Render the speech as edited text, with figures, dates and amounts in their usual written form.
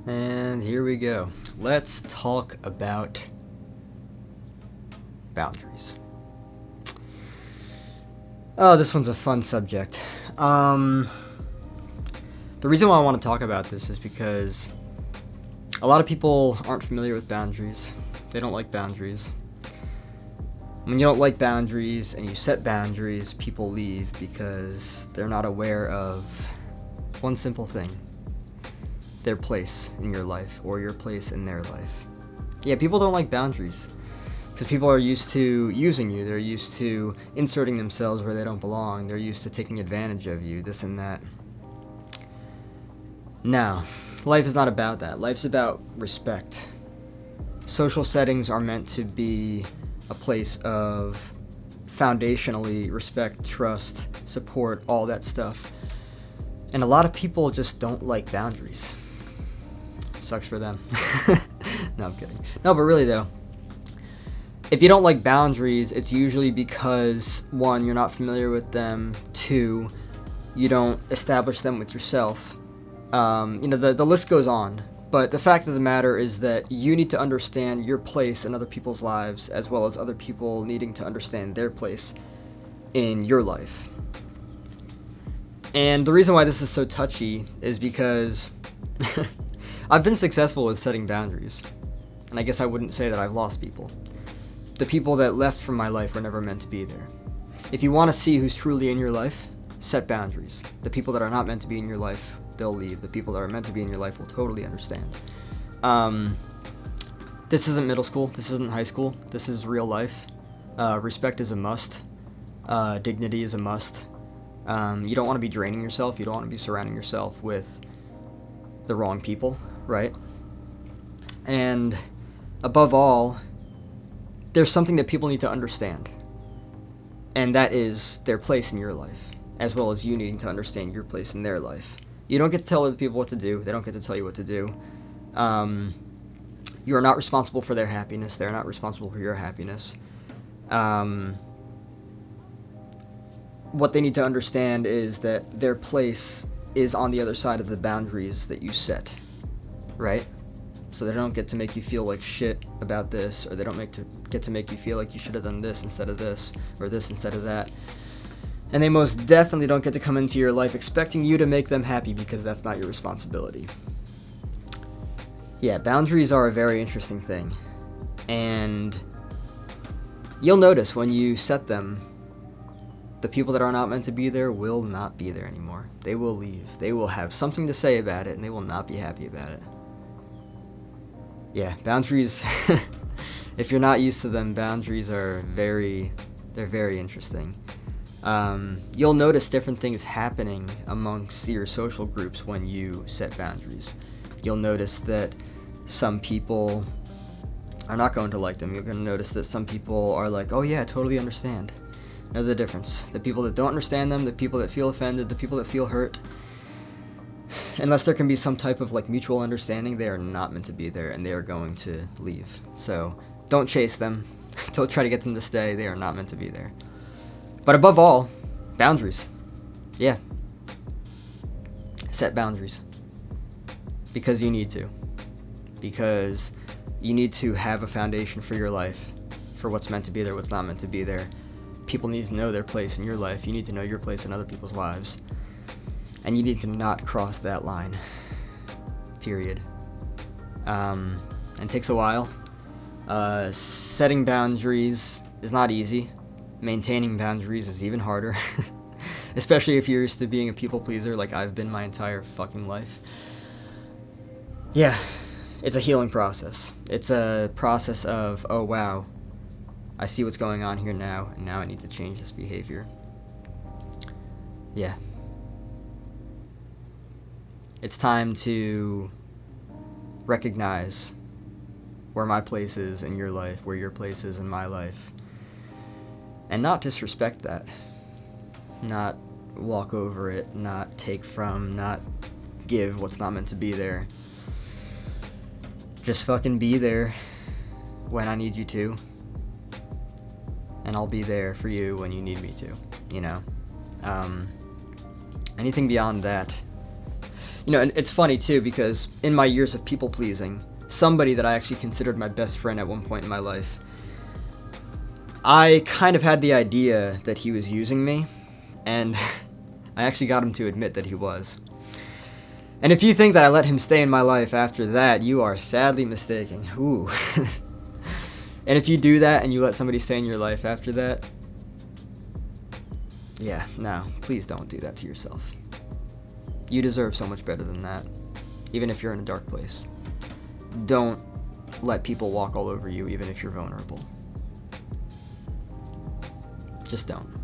And here we go. Let's talk about boundaries. Oh, this one's a fun subject. The reason why I want to talk about this is because a lot of people aren't familiar with boundaries. They don't like boundaries. When you don't like boundaries and you set boundaries, people leave because they're not aware of one simple thing: their place in your life or your place in their life. Yeah, people don't like boundaries because people are used to using you. They're used to inserting themselves where they don't belong. They're used to taking advantage of you, this and that. Now, life is not about that. Life's about respect. Social settings are meant to be a place of foundationally respect, trust, support, all that stuff. And a lot of people just don't like boundaries. Sucks for them. No, I'm kidding. No, but really though, if you don't like boundaries, it's usually because, one, you're not familiar with them, two, you don't establish them with yourself. The list goes on. But the fact of the matter is that you need to understand your place in other people's lives, as well as other people needing to understand their place in your life. And the reason why this is so touchy is because I've been successful with setting boundaries. And I guess I wouldn't say that I've lost people. The people that left from my life were never meant to be there. If you want to see who's truly in your life, set boundaries. The people that are not meant to be in your life, they'll leave. The people that are meant to be in your life will totally understand. This isn't middle school. This isn't high school. This is real life. Respect is a must. Dignity is a must. You don't want to be draining yourself. You don't want to be surrounding yourself with the wrong people, right? And above all, there's something that people need to understand. And that is their place in your life, as well as you needing to understand your place in their life. You don't get to tell other people what to do. They don't get to tell you what to do. You are not responsible for their happiness. They're not responsible for your happiness. What they need to understand is that their place is on the other side of the boundaries that you set, right? So they don't get to make you feel like shit about this, or they don't get to make you feel like you should have done this instead of this, or this instead of that. And they most definitely don't get to come into your life expecting you to make them happy, because that's not your responsibility. Yeah, boundaries are a very interesting thing. And you'll notice when you set them, the people that are not meant to be there will not be there anymore. They will leave. They will have something to say about it, and they will not be happy about it. Yeah, boundaries, if you're not used to them, boundaries are very interesting. You'll notice different things happening amongst your social groups when you set boundaries. You'll notice that some people are not going to like them. You're going to notice that some people are like, oh yeah, I totally understand. Know the difference. The people that don't understand them, the people that feel offended, the people that feel hurt, unless there can be some type of like mutual understanding, they are not meant to be there, and they are going to leave. So don't chase them. Don't try to get them to stay. They are not meant to be there. But above all, boundaries. Yeah. Set boundaries. Because you need to. Because you need to have a foundation for your life, for what's meant to be there, what's not meant to be there. People need to know their place in your life. You need to know your place in other people's lives. And you need to not cross that line. Period. And it takes a while. Setting boundaries is not easy. Maintaining boundaries is even harder. Especially if you're used to being a people pleaser like I've been my entire fucking life. Yeah, it's a healing process. It's a process of, oh wow, I see what's going on here now, and now I need to change this behavior. Yeah. It's time to recognize where my place is in your life, where your place is in my life, and not disrespect that. Not walk over it, not take from, not give what's not meant to be there. Just fucking be there when I need you to, and I'll be there for you when you need me to, you know? Anything beyond that, You know, and it's funny too, because in my years of people pleasing, somebody that I actually considered my best friend at one point in my life, I kind of had the idea that he was using me, and I actually got him to admit that he was. And if you think that I let him stay in my life after that, you are sadly mistaken. Ooh. And if you do that and you let somebody stay in your life after that, yeah, no, please don't do that to yourself. You deserve so much better than that, even if you're in a dark place. Don't let people walk all over you, even if you're vulnerable. Just don't.